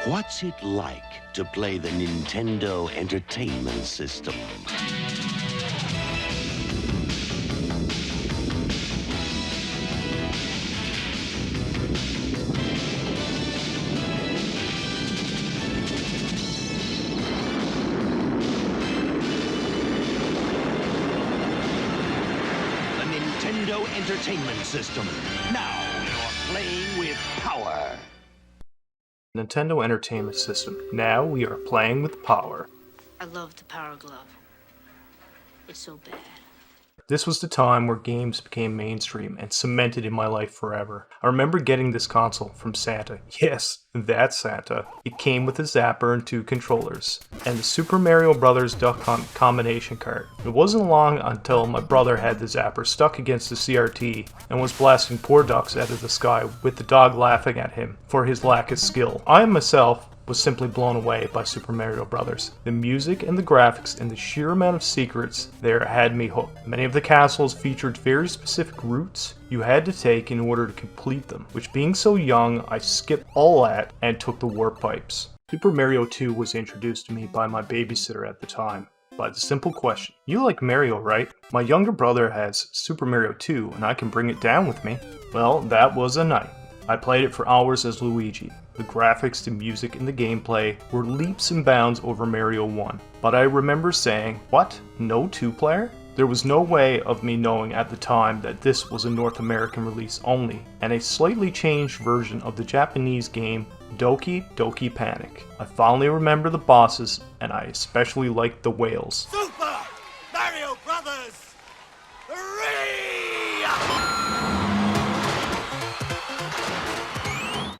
What's it like to play the Nintendo Entertainment System? The Nintendo Entertainment System. Now you're playing with power. Nintendo Entertainment System. Now we are playing with power. I love the Power Glove. It's so bad. This was the time where games became mainstream and cemented in my life forever. I remember getting this console from Santa. Yes, that Santa. It came with a zapper and 2 controllers, and the Super Mario Bros. Duck Hunt combination card. It wasn't long until my brother had the zapper stuck against the CRT and was blasting poor ducks out of the sky with the dog laughing at him for his lack of skill. I myself was simply blown away by Super Mario Bros. The music and the graphics and the sheer amount of secrets there had me hooked. Many of the castles featured very specific routes you had to take in order to complete them, which being so young, I skipped all that and took the warp pipes. Super Mario 2 was introduced to me by my babysitter at the time, by the simple question, "You like Mario, right? My younger brother has Super Mario 2 and I can bring it down with me." Well, that was a night. I played it for hours as Luigi. The graphics, the music, and the gameplay were leaps and bounds over Mario 1. But I remember saying, what? No 2-player? There was no way of me knowing at the time that this was a North American release only, and a slightly changed version of the Japanese game Doki Doki Panic. I fondly remember the bosses, and I especially liked the whales. Super Mario Brothers 3!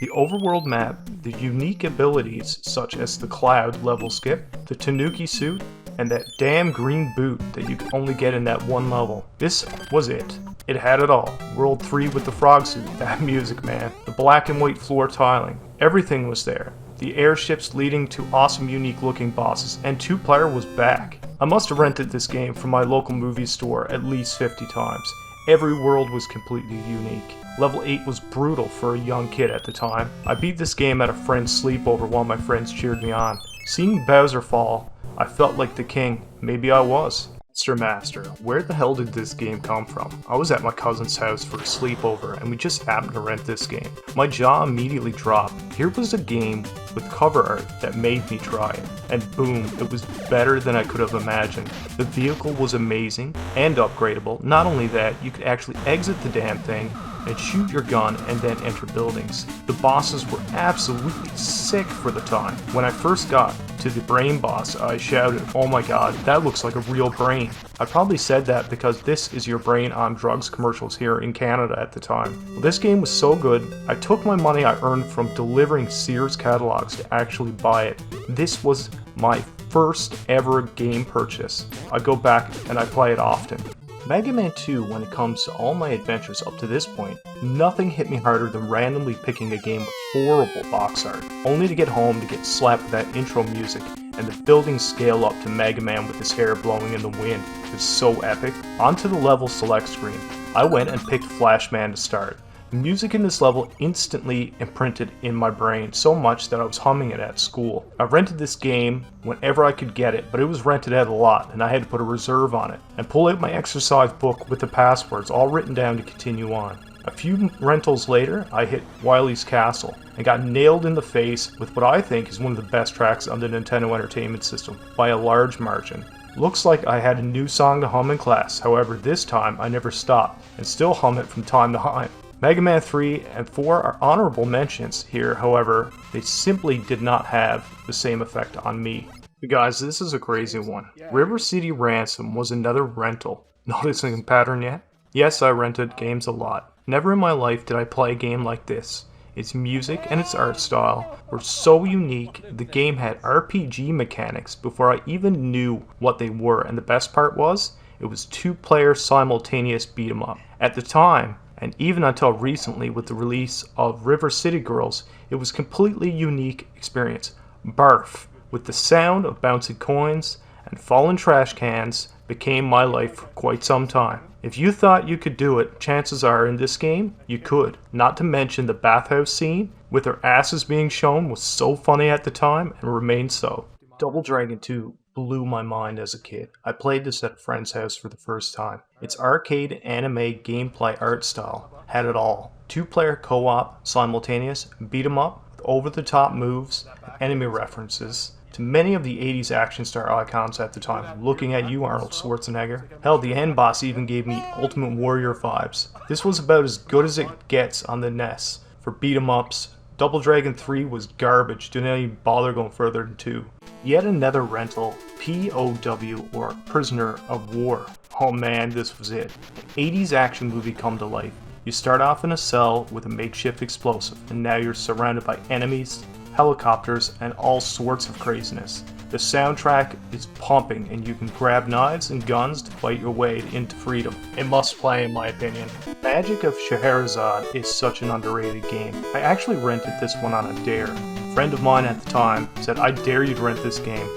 The overworld map, the unique abilities such as the cloud level skip, the Tanuki suit, and that damn green boot that you could only get in that one level. This was it. It had it all. World 3 with the frog suit, that music, man. The black and white floor tiling. Everything was there. The airships leading to awesome unique looking bosses, and 2-player was back. I must have rented this game from my local movie store at least 50 times. Every world was completely unique. Level 8 was brutal for a young kid at the time. I beat this game at a friend's sleepover while my friends cheered me on. Seeing Bowser fall, I felt like the king. Maybe I was. Master, where the hell did this game come from? I was at my cousin's house for a sleepover and we just happened to rent this game. My jaw immediately dropped. Here was a game with cover art that made me try it. And boom, it was better than I could have imagined. The vehicle was amazing and upgradable. Not only that, you could actually exit the damn thing and shoot your gun and then enter buildings. The bosses were absolutely sick for the time. When I first got to the brain boss, I shouted, "Oh my god, that looks like a real brain." I probably said that because this is your brain on drugs commercials here in Canada at the time. Well, this game was so good, I took my money I earned from delivering Sears catalogs to actually buy it. This was my first ever game purchase. I go back and I play it often. Mega Man 2, when it comes to all my adventures up to this point, nothing hit me harder than randomly picking a game with horrible box art, only to get home to get slapped with that intro music and the buildings scale up to Mega Man with his hair blowing in the wind. It was so epic. Onto the level select screen. I went and picked Flashman to start. The music in this level instantly imprinted in my brain so much that I was humming it at school. I rented this game whenever I could get it, but it was rented out a lot and I had to put a reserve on it and pull out my exercise book with the passwords all written down to continue on. A few rentals later, I hit Wily's Castle and got nailed in the face with what I think is one of the best tracks on the Nintendo Entertainment System by a large margin. Looks like I had a new song to hum in class, however this time I never stopped and still hum it from time to time. Mega Man 3 and 4 are honorable mentions here, however, they simply did not have the same effect on me. But guys, this is a crazy one. River City Ransom was another rental. Noticing a pattern yet? Yes, I rented games a lot. Never in my life did I play a game like this. Its music and its art style were so unique, the game had RPG mechanics before I even knew what they were, and the best part was, it was 2-player simultaneous beat 'em up. At the time, and even until recently with the release of River City Girls, it was a completely unique experience. Barf, with the sound of bouncing coins and fallen trash cans, became my life for quite some time. If you thought you could do it, chances are in this game, you could. Not to mention the bathhouse scene, with their asses being shown was so funny at the time and remains so. Double Dragon 2 blew my mind as a kid. I played this at a friend's house for the first time. Its arcade anime gameplay art style had it all. 2-player co-op, simultaneous, beat 'em up, with over-the-top moves, enemy references to many of the 80s action star icons at the time. Looking at you, Arnold Schwarzenegger. Hell, the end boss even gave me Ultimate Warrior vibes. This was about as good as it gets on the NES for beat 'em ups. Double Dragon 3 was garbage, didn't even bother going further than 2. Yet another rental, p.o.w, or Prisoner of War. Oh man, this was it. An 80s action movie come to life. You start off in a cell with a makeshift explosive, and now you're surrounded by enemies, helicopters, and all sorts of craziness. The soundtrack is pumping, and you can grab knives and guns to fight your way into freedom. A must play in my opinion. Magic of Scheherazade is such an underrated game. I actually rented this one on a dare. A friend of mine at the time said, "I dare you to rent this game."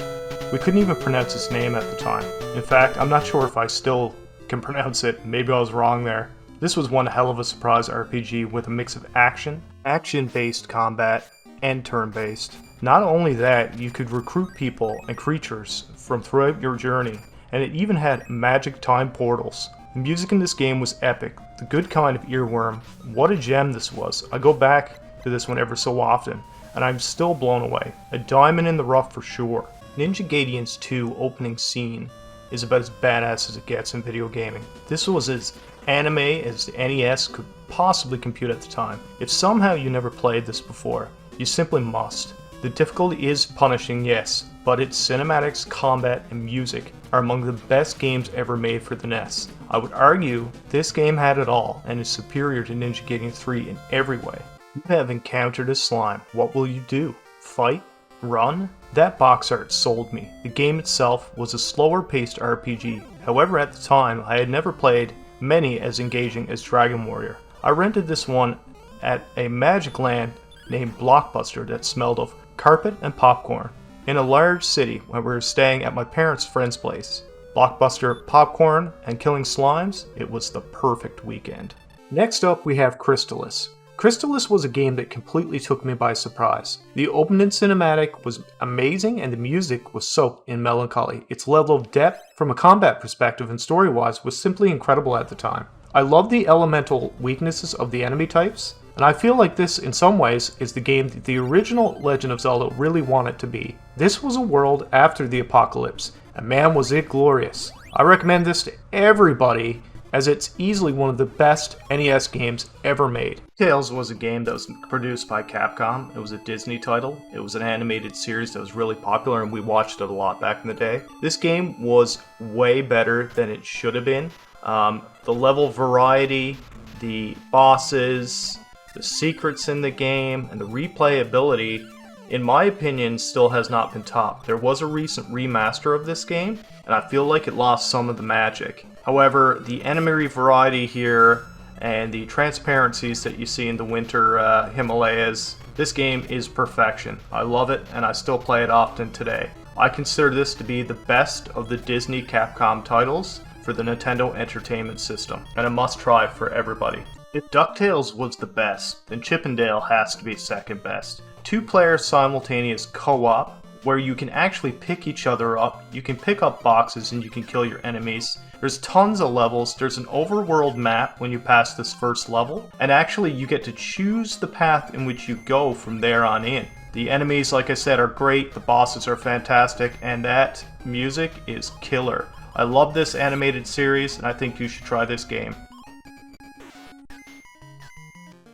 We couldn't even pronounce its name at the time. In fact, I'm not sure if I still can pronounce it. Maybe I was wrong there. This was one hell of a surprise RPG with a mix of action-based combat, and turn-based. Not only that, you could recruit people and creatures from throughout your journey, and it even had magic time portals. The music in this game was epic, the good kind of earworm. What a gem this was. I go back to this one ever so often, and I'm still blown away. A diamond in the rough for sure. Ninja Gaiden 2 opening scene is about as badass as it gets in video gaming. This was as anime as the NES could possibly compute at the time. If somehow you never played this before, you simply must. The difficulty is punishing, yes, but its cinematics, combat, and music are among the best games ever made for the NES. I would argue this game had it all and is superior to Ninja Gaiden 3 in every way. You have encountered a slime. What will you do? Fight? Run? That box art sold me. The game itself was a slower paced RPG. However, at the time, I had never played many as engaging as Dragon Warrior. I rented this one at a magic land named Blockbuster that smelled of carpet and popcorn in a large city where we were staying at my parents' friend's place. Blockbuster, popcorn, and killing slimes, it was the perfect weekend. Next up we have Crystalis. Crystalis was a game that completely took me by surprise. The opening cinematic was amazing and the music was soaked in melancholy. Its level of depth from a combat perspective and story-wise was simply incredible at the time. I love the elemental weaknesses of the enemy types, and I feel like this, in some ways, is the game that the original Legend of Zelda really wanted to be. This was a world after the apocalypse, and man was it glorious. I recommend this to everybody, as it's easily one of the best NES games ever made. Tales was a game that was produced by Capcom. It was a Disney title. It was an animated series that was really popular, and we watched it a lot back in the day. This game was way better than it should have been. The level variety, the bosses, the secrets in the game, and the replayability, in my opinion, still has not been topped. There was a recent remaster of this game, and I feel like it lost some of the magic. However, the enemy variety here and the transparencies that you see in the winter Himalayas, this game is perfection. I love it, and I still play it often today. I consider this to be the best of the Disney Capcom titles for the Nintendo Entertainment System, and a must-try for everybody. If DuckTales was the best, then Chip 'n Dale has to be second best. 2-player simultaneous co-op, where you can actually pick each other up, you can pick up boxes and you can kill your enemies. There's tons of levels, there's an overworld map when you pass this first level, and actually you get to choose the path in which you go from there on in. The enemies, like I said, are great, the bosses are fantastic, and that music is killer. I love this animated series, and I think you should try this game.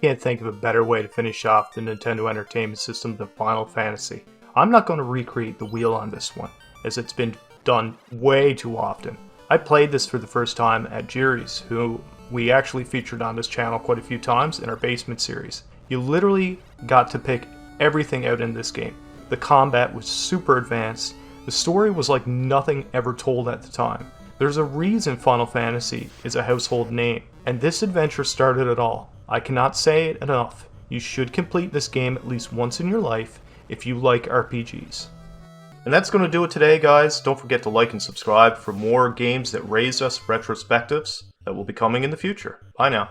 Can't think of a better way to finish off the Nintendo Entertainment System than Final Fantasy. I'm not going to recreate the wheel on this one, as it's been done way too often. I played this for the first time at Jerry's, who we actually featured on this channel quite a few times in our Basement series. You literally got to pick everything out in this game. The combat was super advanced, the story was like nothing ever told at the time. There's a reason Final Fantasy is a household name, and this adventure started it all. I cannot say it enough. You should complete this game at least once in your life if you like RPGs. And that's going to do it today, guys. Don't forget to like and subscribe for more games that raised us retrospectives that will be coming in the future. Bye now.